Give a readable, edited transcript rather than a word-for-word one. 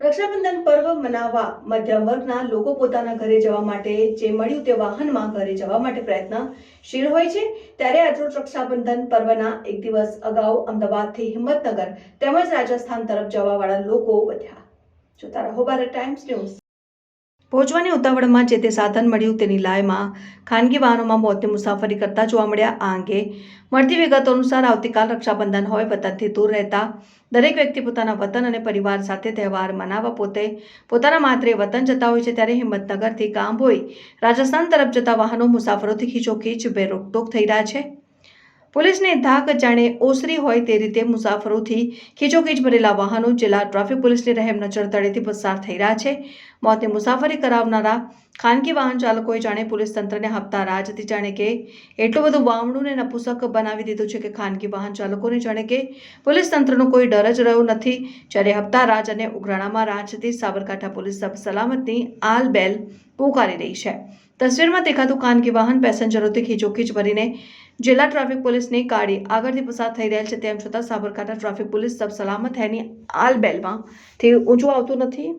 રક્ષાબંધન પર્વ મનાવવા મધ્યમ વર્ગના લોકો પોતાના ઘરે જવા માટે જે મળ્યું તે વાહનમાં ઘરે જવા માટે પ્રયત્નશીલ હોય છે। ત્યારે આજરોજ રક્ષાબંધન પર્વના એક દિવસ અગાઉ અમદાવાદથી હિંમતનગર તેમજ રાજસ્થાન તરફ જવાવાળા લોકો વધ્યા। જોતા રહો ભારત ટાઈમ્સ ન્યૂઝ। પહોંચવાની ઉતાવળમાં જે તે સાધન મળ્યું તેની લાયમાં ખાનગી વાહનોમાં મોતની મુસાફરી કરતા જોવા મળ્યા। આ અંગે મળતી વિગતો અનુસાર આવતીકાલ રક્ષાબંધન હોય, વતનથી દૂર રહેતા દરેક વ્યક્તિ પોતાના વતન અને પરિવાર સાથે તહેવાર મનાવવા પોતાના માતૃ વતન જતા હોય છે। ત્યારે હિંમતનગરથી કામભોઈ રાજસ્થાન તરફ જતા વાહનો મુસાફરોથી ખીચોખીચ બે રોકટોક થઈ રહ્યા છે। પોલીસને ધાક જાણે ઓસરી હોય તે રીતે મુસાફરોથી ખીચોખીચ ભરેલા વાહનો જિલ્લા ટ્રાફિક પોલીસની રહેમ નજર તળેથી પસાર થઈ રહ્યા છે। મોતની મુસાફરી કરાવનારા ખાનગી વાહન ચાલકોએ જાણે પોલીસ તંત્રને હપ્તા રાજથી જાણે કે એટલું બધું વાવણું ને નપુસક બનાવી દીધું છે કે ખાનગી વાહન ચાલકોને જાણે કે પોલીસ તંત્રનો કોઈ ડર જ રહ્યો નથી। જ્યારે હપ્તા રાજ અને ઉઘરાણામાં રાજથી સાબરકાંઠા પોલીસ સલામતની આલ બેલ પોકારી રહી છે। તસવીરમાં દેખાતું ખાનગી વાહન પેસેન્જરોથી ખીચોખીચ ભરીને જિલ્લા ટ્રાફિક પોલીસની ગાડી આગળથી પસાર થઈ રહેલ છે। તેમ છતાં સાબરકાંઠા ટ્રાફિક પોલીસ સલામત એની આલ બેલમાંથી ઊંચું આવતું નથી।